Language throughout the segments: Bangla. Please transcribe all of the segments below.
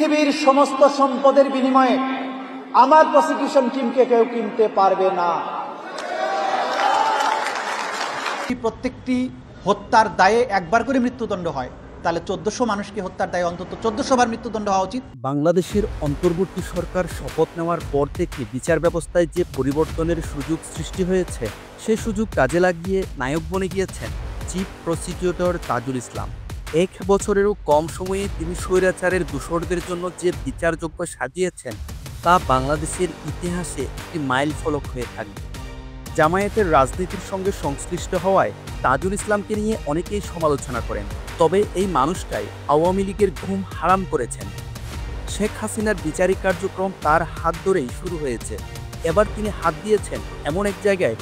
পৃথিবীর সমস্ত সম্পদের বিনিময়ে আমার প্রসিকিউশন টিমকে কেউ কিনতে পারবে না। প্রত্যেকটি হত্যার দায়ে একবার করে মৃত্যুদণ্ড হয়, তাহলে 1400 মানুষকে হত্যার দায়ে অন্তত 1400 বার মৃত্যুদণ্ড হওয়া উচিত। বাংলাদেশের অন্তর্বর্তী সরকার শপথ নেওয়ার পর থেকে বিচার ব্যবস্থায় যে পরিবর্তনের সুযোগ সৃষ্টি হয়েছে, সেই সুযোগ কাজে লাগিয়ে নায়ক বনে গিয়েছেন চিফ প্রসিকিউটর তাজুল ইসলাম। 1 বছরেরও কম সময়ে তিনি স্বৈরাচারের দোষরদের জন্য যে বিচারযোগ্য সাজিয়েছেন, তা বাংলাদেশের ইতিহাসে একটি মাইল ফলক হয়ে থাকবে। জামায়াতের রাজনীতির সঙ্গে সংশ্লিষ্ট হওয়ায় তাজুল ইসলামকে নিয়ে অনেকেই সমালোচনা করেন, তবে এই মানুষটাই আওয়ামী লীগের ঘুম হারাম করেছেন। শেখ হাসিনার বিচারিক কার্যক্রম তার হাত ধরেই শুরু হয়েছে। এবার তিনি হাত দিয়েছেন এমন এক জায়গায়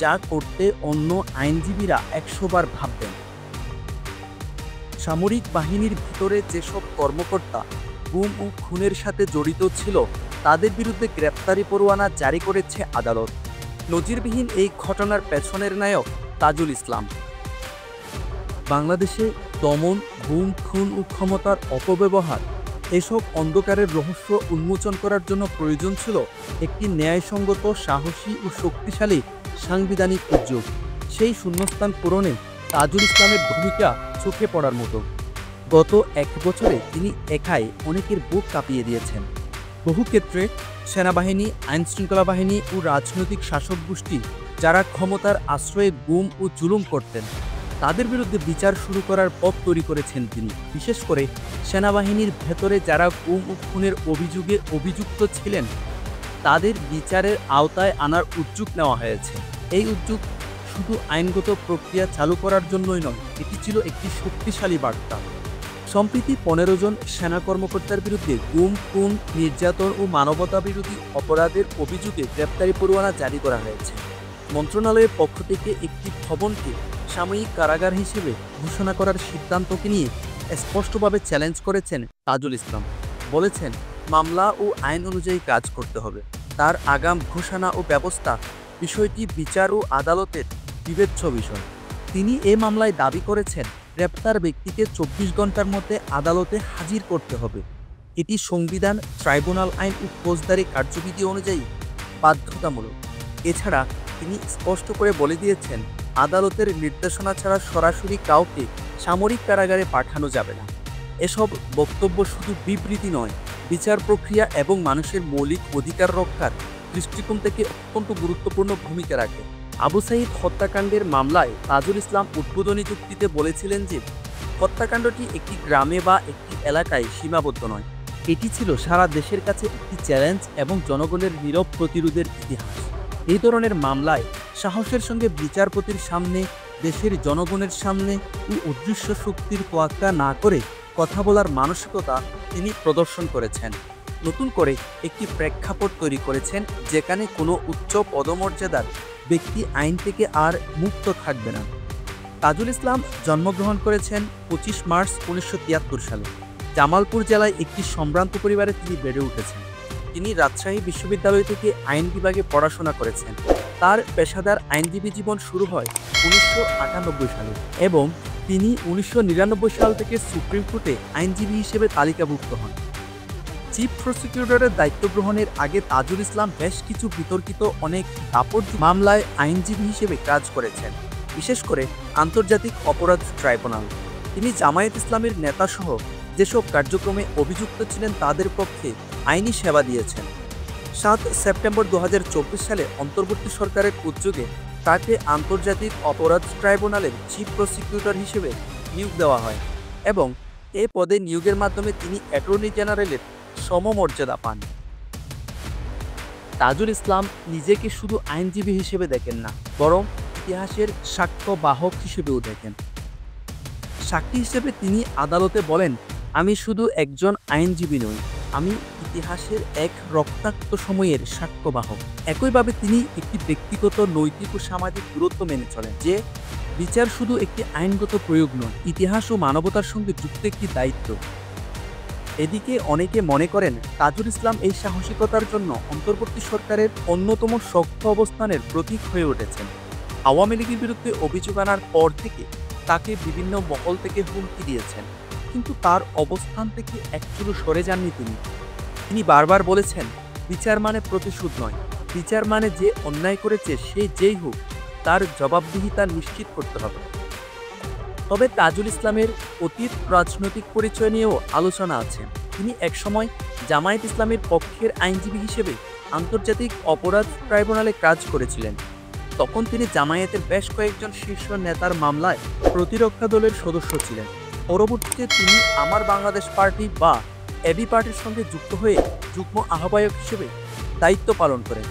যা করতে অন্য আইনজীবীরা 100 বার ভাববেন। সামরিক বাহিনীর ভিতরে যেসব কর্মকর্তা গুম ও খুনের সাথে জড়িত ছিল, তাদের বিরুদ্ধে গ্রেপ্তারি পরোয়ানা জারি করেছে আদালত। নজিরবিহীন এই ঘটনার পেছনের নায়ক তাজুল ইসলাম। বাংলাদেশে দমন, গুম, খুন ও ক্ষমতার অপব্যবহার, এসব অন্ধকারের রহস্য উন্মোচন করার জন্য প্রয়োজন ছিল একটি ন্যায়সঙ্গত, সাহসী ও শক্তিশালী সাংবিধানিক উদ্যোগ। সেই শূন্যস্থান পূরণে তাজুল ইসলামের ভূমিকা চোখে পড়ার মতো। গত 1 বছরে তিনি একাই অনেকের বুক কাঁপিয়ে দিয়েছেন। বহু ক্ষেত্রে সেনাবাহিনী, আইনশৃঙ্খলা বাহিনী ও রাজনৈতিক শাসক গোষ্ঠী যারা ক্ষমতার আশ্রয়ে গুম ও জুলুম করতেন, তাদের বিরুদ্ধে বিচার শুরু করার পথ তৈরি করেছেন তিনি। বিশেষ করে সেনাবাহিনীর ভেতরে যারা গুম ও খুনের অভিযোগে অভিযুক্ত ছিলেন, তাদের বিচারের আওতায় আনার উদ্যোগ নেওয়া হয়েছে। এই উদ্যোগ শুধু আইনগত প্রক্রিয়া চালু করার জন্যই নয়, এটি ছিল একটি শক্তিশালী বার্তা। সম্প্রতি 15 জন সেনা কর্মকর্তার বিরুদ্ধে গুম, খুন, নির্যাতন ও মানবতা বিরোধী অপরাধের অভিযোগে গ্রেপ্তারি পরোয়ানা জারি করা হয়েছে। মন্ত্রণালয়ের পক্ষ থেকে একটি ভবনকে সাময়িক কারাগার হিসেবে ঘোষণা করার সিদ্ধান্তকে নিয়ে স্পষ্টভাবে চ্যালেঞ্জ করেছেন তাজুল ইসলাম। বলেছেন, মামলা ও আইন অনুযায়ী কাজ করতে হবে। তার আগাম ঘোষণা ও ব্যবস্থা বিষয়টি বিচার ও আদালতের বিবেচ্য বিষয়। তিনি এ মামলায় দাবি করেছেন, গ্রেপ্তার ব্যক্তিকে 24 ঘন্টার মধ্যে আদালতে হাজির করতে হবে। এটি সংবিধান, ট্রাইব্যুনাল আইন ও ফৌজদারি কার্যবিধি অনুযায়ী বাধ্যতামূলক। এছাড়া তিনি স্পষ্ট করে বলে দিয়েছেন, আদালতের নির্দেশনা ছাড়া সরাসরি কাউকে সামরিক কারাগারে পাঠানো যাবে না। এসব বক্তব্য শুধু বিবৃতি নয়, বিচার প্রক্রিয়া এবং মানুষের মৌলিক অধিকার রক্ষার দৃষ্টিকোণ থেকে অত্যন্ত গুরুত্বপূর্ণ ভূমিকা রাখে। আবু সাঈদ হত্যাকাণ্ডের মামলায় তাজুল ইসলাম উদ্বোধনী যুক্তিতে বলেছিলেন যে, হত্যাকাণ্ডটি একটি গ্রামে বা একটি এলাকায় সীমাবদ্ধ নয়, এটি ছিল সারা দেশের কাছে একটি চ্যালেঞ্জ এবং জনগণের নীরব প্রতিরোধের ইতিহাস। এই ধরনের মামলায় সাহসের সঙ্গে বিচারপতির সামনে, দেশের জনগণের সামনে ও অদৃশ্য শক্তির তোয়াক্কা না করে কথা বলার মানসিকতা তিনি প্রদর্শন করেছেন। নতুন করে একটি প্রেক্ষাপট তৈরি করেছেন যেখানে কোনো উচ্চ পদমর্যাদার ব্যক্তি আইন থেকে আর মুক্ত থাকবে না। তাজুল ইসলাম জন্মগ্রহণ করেছেন 25 মার্চ 1973 সালে। জামালপুর জেলায় একটি সম্ভ্রান্ত পরিবারে তিনি বেড়ে উঠেছেন। তিনি রাজশাহী বিশ্ববিদ্যালয় থেকে আইন বিভাগে পড়াশোনা করেছেন। তার পেশাদার আইনজীবী জীবন শুরু হয় 1998 সালে এবং তিনি 1999 সাল থেকে সুপ্রিম কোর্টে আইনজীবী হিসেবে তালিকাভুক্ত হন। চিফ প্রসিকিউটরের দায়িত্ব গ্রহণের আগে তাজুল ইসলাম বেশ কিছু বিতর্কিত অনেক দাপট মামলায় আইনজীবী হিসেবে কাজ করেছেন, বিশেষ করে আন্তর্জাতিক অপরাধ ট্রাইব্যুনাল। তিনি জামায়াত ইসলামের নেতাসহ যেসব কার্যক্রমে অভিযুক্ত ছিলেন তাদের পক্ষে আইনি সেবা দিয়েছেন। 7 সেপ্টেম্বর 2024 সালে অন্তর্বর্তী সরকারের উদ্যোগে তাকে আন্তর্জাতিক অপরাধ ট্রাইব্যুনালের চিফ প্রসিকিউটর হিসেবে নিয়োগ দেওয়া হয় এবং এ পদে নিয়োগের মাধ্যমে তিনি অ্যাটর্নি জেনারেলের সমমর্যাদা পান। তাজুল ইসলাম নিজেকে শুধু আইনজীবী হিসেবে দেখেন না, বরং ইতিহাসের সাক্ষ্য বাহক হিসেবেও দেখেন। সাক্ষী হিসেবে তিনি আদালতে বলেন, আমি শুধু একজন আইনজীবী নই, আমি ইতিহাসের এক রক্তাক্ত সময়ের সাক্ষ্যবাহক। একইভাবে তিনি একটি ব্যক্তিগত, নৈতিক ও সামাজিক দূরত্ব মেনে চলেন, যে বিচার শুধু একটি আইনগত প্রয়োগ নয়, ইতিহাস ও মানবতার সঙ্গে যুক্ত একটি দায়িত্ব। এদিকে অনেকে মনে করেন তাজুল ইসলাম এই সাহসিকতার জন্য অন্তর্বর্তী সরকারের অন্যতম শক্ত অবস্থানের প্রতীক হয়ে উঠেছেন। আওয়ামী লীগের বিরুদ্ধে অভিযোগ আনার পর থেকে তাকে বিভিন্ন মহল থেকে হুমকি দিয়েছেন। কিন্তু তার অবস্থান থেকে একচুলও সরে যাননি তিনি বারবার বলেছেন, বিচার মানে প্রতিশোধ নয়, বিচার মানে যে অন্যায় করেছে সে যেই হোক তার জবাবদিহিতা নিশ্চিত করতে হবে। তবে তাজুল ইসলামের অতীত রাজনৈতিক পরিচয় নিয়েও আলোচনা আছে। তিনি একসময় জামায়াত ইসলামের পক্ষের আইনজীবী হিসেবে আন্তর্জাতিক অপরাধ ট্রাইব্যুনালে কাজ করেছিলেন। তখন তিনি জামায়াতের বেশ কয়েকজন শীর্ষ নেতার মামলায় প্রতিরক্ষা দলের সদস্য ছিলেন। পরবর্তীতে তিনি আমার বাংলাদেশ পার্টি বা এবি পার্টির সঙ্গে যুক্ত হয়ে যুগ্ম আহ্বায়ক হিসেবে দায়িত্ব পালন করেন।